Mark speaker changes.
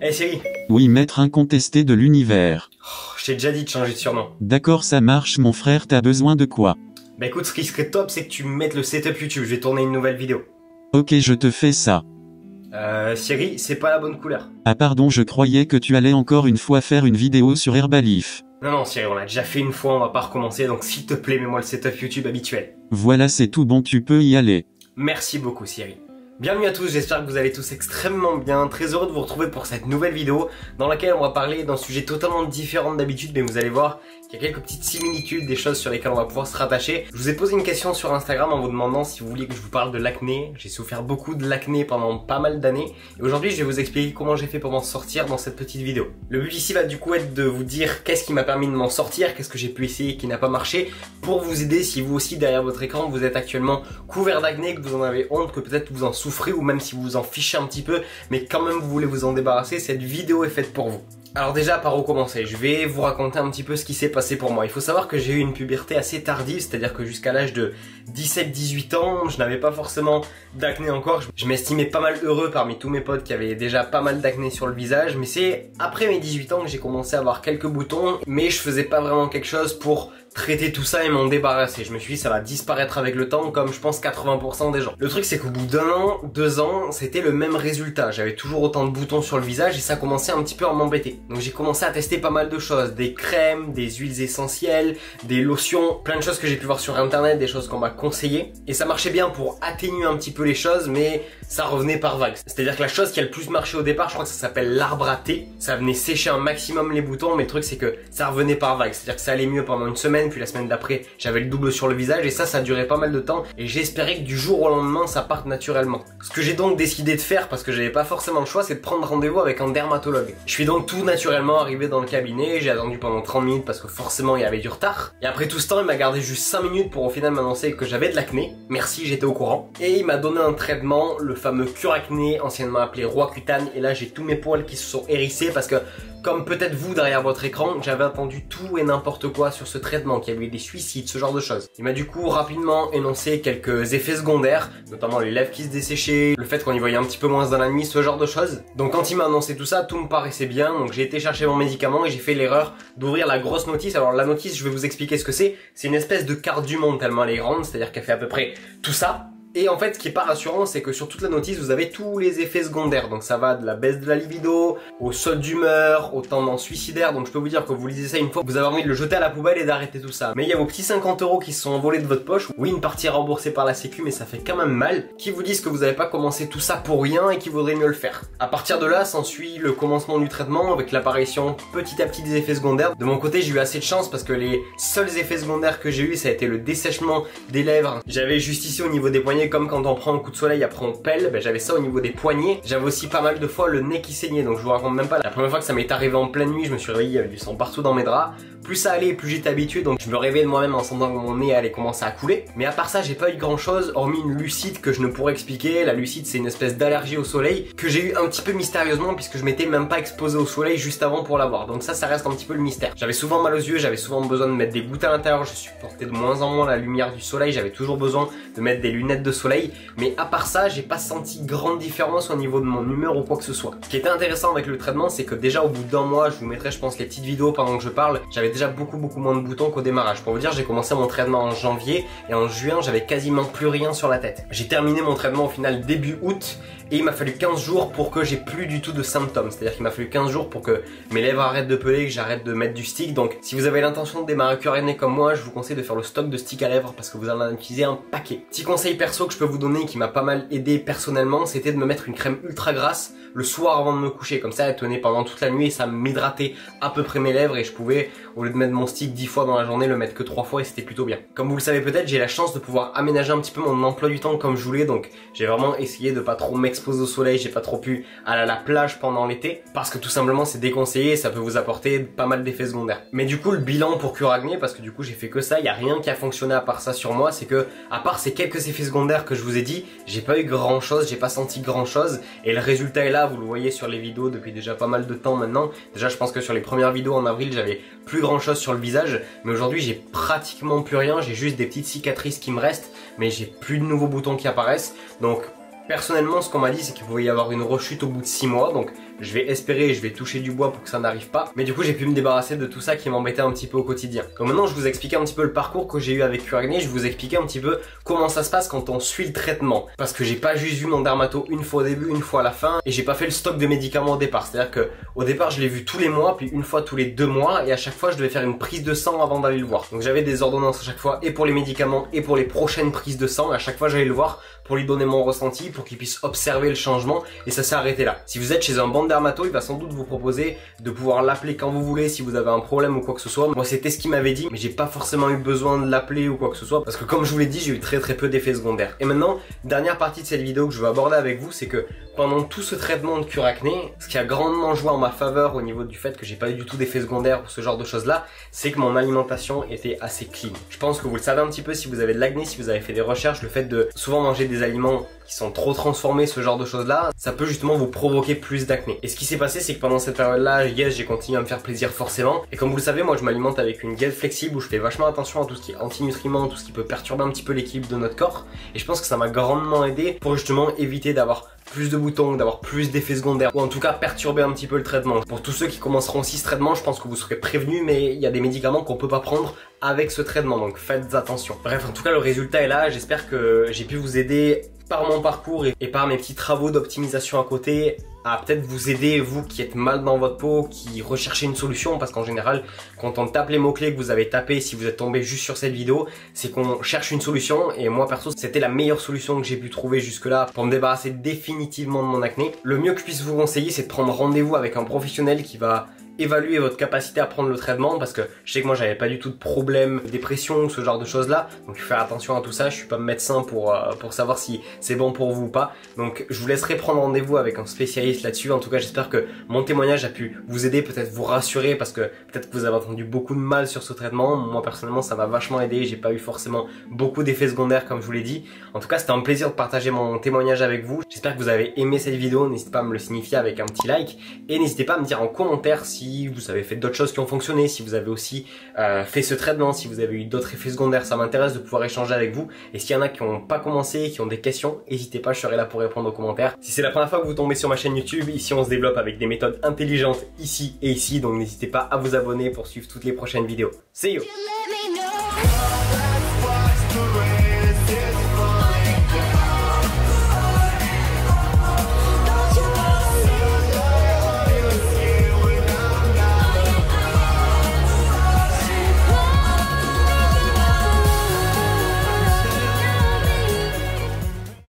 Speaker 1: Hey Siri.
Speaker 2: Oui, maître incontesté de l'univers.
Speaker 1: Je t'ai déjà dit de changer de surnom.
Speaker 2: D'accord, ça marche, mon frère, t'as besoin de quoi?
Speaker 1: Bah écoute, ce qui serait top, c'est que tu me mettes le setup YouTube, je vais tourner une nouvelle vidéo.
Speaker 2: Ok, je te fais ça.
Speaker 1: Siri, c'est pas la bonne couleur.
Speaker 2: Ah pardon, je croyais que tu allais encore une fois faire une vidéo sur Herbalife.
Speaker 1: Non, Siri, on l'a déjà fait une fois, on va pas recommencer, donc s'il te plaît, mets-moi le setup YouTube habituel.
Speaker 2: Voilà, c'est tout bon, tu peux y aller.
Speaker 1: Merci beaucoup, Siri. Bienvenue à tous, j'espère que vous allez tous extrêmement bien, très heureux de vous retrouver pour cette nouvelle vidéo dans laquelle on va parler d'un sujet totalement différent d'habitude, mais vous allez voir qu'il y a quelques petites similitudes, des choses sur lesquelles on va pouvoir se rattacher. Je vous ai posé une question sur Instagram en vous demandant si vous vouliez que je vous parle de l'acné. J'ai souffert beaucoup de l'acné pendant pas mal d'années et aujourd'hui je vais vous expliquer comment j'ai fait pour m'en sortir dans cette petite vidéo. Le but ici va du coup être de vous dire qu'est-ce qui m'a permis de m'en sortir, qu'est-ce que j'ai pu essayer qui n'a pas marché, pour vous aider si vous aussi derrière votre écran vous êtes actuellement couvert d'acné, que vous en avez honte, que peut-être vous en souffrez ou même si vous vous en fichez un petit peu mais quand même vous voulez vous en débarrasser, cette vidéo est faite pour vous. Alors déjà, par où commencer? Je vais vous raconter un petit peu ce qui s'est passé pour moi. Il faut savoir que j'ai eu une puberté assez tardive, c'est-à-dire que jusqu'à l'âge de 17-18 ans, je n'avais pas forcément d'acné encore. Je m'estimais pas mal heureux parmi tous mes potes qui avaient déjà pas mal d'acné sur le visage, mais c'est après mes 18 ans que j'ai commencé à avoir quelques boutons, mais je faisais pas vraiment quelque chose pour traiter tout ça et m'en débarrasser. Je me suis dit ça va disparaître avec le temps comme je pense 80% des gens. Le truc c'est qu'au bout d'un an, 2 ans, c'était le même résultat. J'avais toujours autant de boutons sur le visage et ça commençait un petit peu à m'embêter. Donc j'ai commencé à tester pas mal de choses, des crèmes, des huiles essentielles, des lotions, plein de choses que j'ai pu voir sur internet, des choses qu'on m'a conseillées. Et ça marchait bien pour atténuer un petit peu les choses, mais ça revenait par vagues. C'est-à-dire que la chose qui a le plus marché au départ, je crois que ça s'appelle l'arbre à thé. Ça venait sécher un maximum les boutons, mais le truc c'est que ça revenait par vagues. C'est-à-dire que ça allait mieux pendant une semaine, puis la semaine d'après j'avais le double sur le visage et ça durait pas mal de temps et j'espérais que du jour au lendemain ça parte naturellement. Ce que j'ai donc décidé de faire, parce que j'avais pas forcément le choix, c'est de prendre rendez-vous avec un dermatologue. Je suis donc tout naturellement arrivé dans le cabinet, j'ai attendu pendant 30 minutes parce que forcément il y avait du retard. Et après tout ce temps il m'a gardé juste 5 minutes pour au final m'annoncer que j'avais de l'acné. Merci, j'étais au courant. Et il m'a donné un traitement, le fameux cure acné, anciennement appelé Roaccutane, et là j'ai tous mes poils qui se sont hérissés parce que comme peut-être vous derrière votre écran, j'avais entendu tout et n'importe quoi sur ce traitement, qu'il y avait eu des suicides, ce genre de choses. Il m'a du coup rapidement énoncé quelques effets secondaires, notamment les lèvres qui se desséchaient, le fait qu'on y voyait un petit peu moins dans la nuit, ce genre de choses. Donc quand il m'a annoncé tout ça, tout me paraissait bien, donc j'ai été chercher mon médicament et j'ai fait l'erreur d'ouvrir la grosse notice. Alors la notice, je vais vous expliquer ce que c'est une espèce de carte du monde tellement elle est grande, c'est-à-dire qu'elle fait à peu près tout ça. Et en fait, ce qui est pas rassurant, c'est que sur toute la notice, vous avez tous les effets secondaires. Donc ça va de la baisse de la libido, au saut d'humeur, aux tendances suicidaires. Donc je peux vous dire que vous lisez ça une fois, vous avez envie de le jeter à la poubelle et d'arrêter tout ça. Mais il y a vos petits 50 € qui se sont envolés de votre poche. Oui, une partie est remboursée par la sécu, mais ça fait quand même mal. Qui vous disent que vous n'avez pas commencé tout ça pour rien et qu'il vaudrait mieux le faire. À partir de là, s'ensuit le commencement du traitement avec l'apparition petit à petit des effets secondaires. De mon côté, j'ai eu assez de chance parce que les seuls effets secondaires que j'ai eu, ça a été le dessèchement des lèvres. J'avais juste ici au niveau des poignets, comme quand on prend un coup de soleil, après on pèle, ben j'avais ça au niveau des poignets. J'avais aussi pas mal de fois le nez qui saignait, donc je vous raconte même pas. La première fois que ça m'est arrivé en pleine nuit, je me suis réveillé, il y avait du sang partout dans mes draps. Plus ça allait, plus j'étais habitué, donc je me réveillais de moi-même en sentant que mon nez allait commencer à couler. Mais à part ça, j'ai pas eu grand chose, hormis une lucide que je ne pourrais expliquer. La lucide, c'est une espèce d'allergie au soleil que j'ai eu un petit peu mystérieusement puisque je m'étais même pas exposé au soleil juste avant pour l'avoir. Donc ça reste un petit peu le mystère. J'avais souvent mal aux yeux, j'avais souvent besoin de mettre des gouttes à l'intérieur, je supportais de moins en moins la lumière du soleil, j'avais toujours besoin de mettre des lunettes de soleil. Mais à part ça, j'ai pas senti grande différence au niveau de mon humeur ou quoi que ce soit. Ce qui était intéressant avec le traitement, c'est que déjà au bout d'un mois, je vous mettrai je pense les petites vidéos pendant que je parle, j'avais déjà beaucoup moins de boutons qu'au démarrage. Pour vous dire, j'ai commencé mon traitement en janvier et en juin, j'avais quasiment plus rien sur la tête. J'ai terminé mon traitement au final début août et il m'a fallu 15 jours pour que j'ai plus du tout de symptômes. C'est-à-dire qu'il m'a fallu 15 jours pour que mes lèvres arrêtent de peler, que j'arrête de mettre du stick. Donc si vous avez l'intention de démarrer cure acné comme moi, je vous conseille de faire le stock de stick à lèvres parce que vous allez en utiliser un paquet. Petit conseil perso que je peux vous donner qui m'a pas mal aidé personnellement, c'était de me mettre une crème ultra grasse le soir avant de me coucher. Comme ça, elle tenait pendant toute la nuit et ça m'hydratait à peu près mes lèvres et je pouvais, au lieu de mettre mon stick 10 fois dans la journée, le mettre que 3 fois et c'était plutôt bien. Comme vous le savez peut-être, j'ai la chance de pouvoir aménager un petit peu mon emploi du temps comme je voulais, donc j'ai vraiment essayé de pas trop m'exposer au soleil, j'ai pas trop pu aller à la plage pendant l'été parce que tout simplement c'est déconseillé et ça peut vous apporter pas mal d'effets secondaires. Mais du coup le bilan pour cure acné, parce que du coup j'ai fait que ça, il y a rien qui a fonctionné à part ça sur moi, c'est que à part ces quelques effets secondaires que je vous ai dit, j'ai pas eu grand chose, j'ai pas senti grand chose et le résultat est là, vous le voyez sur les vidéos depuis déjà pas mal de temps maintenant. Déjà je pense que sur les premières vidéos en avril j'avais plus grand chose sur le visage, mais aujourd'hui j'ai pratiquement plus rien, j'ai juste des petites cicatrices qui me restent, mais j'ai plus de nouveaux boutons qui apparaissent, donc Personnellement, ce qu'on m'a dit, c'est qu'il pouvait y avoir une rechute au bout de 6 mois, donc je vais espérer, je vais toucher du bois pour que ça n'arrive pas. Mais du coup, j'ai pu me débarrasser de tout ça qui m'embêtait un petit peu au quotidien. Donc maintenant, je vous explique un petit peu le parcours que j'ai eu avec Curacné. Je vous expliquer un petit peu comment ça se passe quand on suit le traitement. Parce que j'ai pas juste vu mon dermato une fois au début, une fois à la fin, et j'ai pas fait le stock de médicaments au départ. C'est-à-dire que au départ, je l'ai vu tous les mois, puis une fois tous les 2 mois, et à chaque fois, je devais faire une prise de sang avant d'aller le voir. Donc j'avais des ordonnances à chaque fois, et pour les médicaments, et pour les prochaines prises de sang. À chaque fois, j'allais le voir pour lui donner mon ressenti, pour qu'il puisse observer le changement, et ça s'est arrêté là. Si vous êtes chez un bon dermato, il va sans doute vous proposer de pouvoir l'appeler quand vous voulez si vous avez un problème ou quoi que ce soit. Moi, c'était ce qu'il m'avait dit, mais j'ai pas forcément eu besoin de l'appeler ou quoi que ce soit, parce que comme je vous l'ai dit, j'ai eu très peu d'effets secondaires. Et maintenant, dernière partie de cette vidéo que je veux aborder avec vous, c'est que pendant tout ce traitement de Curacné, ce qui a grandement joué en ma faveur au niveau du fait que j'ai pas eu du tout d'effets secondaires ou ce genre de choses là, c'est que mon alimentation était assez clean. Je pense que vous le savez un petit peu si vous avez de l'acné, si vous avez fait des recherches, le fait de souvent manger des aliments qui sont trop transformés, ce genre de choses là, ça peut justement vous provoquer plus d'acné. Et ce qui s'est passé, c'est que pendant cette période là, yes, j'ai continué à me faire plaisir forcément. Et comme vous le savez, moi je m'alimente avec une diète flexible où je fais vachement attention à tout ce qui est antinutriments, tout ce qui peut perturber un petit peu l'équilibre de notre corps. Et je pense que ça m'a grandement aidé pour justement éviter d'avoir plus de boutons, d'avoir plus d'effets secondaires, ou en tout cas perturber un petit peu le traitement. Pour tous ceux qui commenceront aussi ce traitement, je pense que vous serez prévenus, mais il y a des médicaments qu'on peut pas prendre avec ce traitement, donc faites attention. Bref, en tout cas le résultat est là, j'espère que j'ai pu vous aider par mon parcours et par mes petits travaux d'optimisation à côté à peut-être vous aider, vous qui êtes mal dans votre peau, qui recherchez une solution, parce qu'en général quand on tape les mots-clés que vous avez tapés, si vous êtes tombé juste sur cette vidéo, c'est qu'on cherche une solution, et moi perso c'était la meilleure solution que j'ai pu trouver jusque là pour me débarrasser définitivement de mon acné. Le mieux que je puisse vous conseiller, c'est de prendre rendez-vous avec un professionnel qui va évaluer votre capacité à prendre le traitement, parce que je sais que moi j'avais pas du tout de problème de dépression ou ce genre de choses là, donc faire attention à tout ça. Je suis pas médecin pour savoir si c'est bon pour vous ou pas, donc je vous laisserai prendre rendez-vous avec un spécialiste là-dessus. En tout cas j'espère que mon témoignage a pu vous aider, peut-être vous rassurer, parce que peut-être que vous avez entendu beaucoup de mal sur ce traitement. Moi personnellement ça m'a vachement aidé, j'ai pas eu forcément beaucoup d'effets secondaires comme je vous l'ai dit. En tout cas c'était un plaisir de partager mon témoignage avec vous. J'espère que vous avez aimé cette vidéo, n'hésitez pas à me le signifier avec un petit like, et n'hésitez pas à me dire en commentaire si vous avez fait d'autres choses qui ont fonctionné, si vous avez aussi fait ce traitement, si vous avez eu d'autres effets secondaires. Ça m'intéresse de pouvoir échanger avec vous, et s'il y en a qui n'ont pas commencé, qui ont des questions, n'hésitez pas, je serai là pour répondre aux commentaires. Si c'est la première fois que vous tombez sur ma chaîne YouTube, ici on se développe avec des méthodes intelligentes ici et ici, donc n'hésitez pas à vous abonner pour suivre toutes les prochaines vidéos. See you!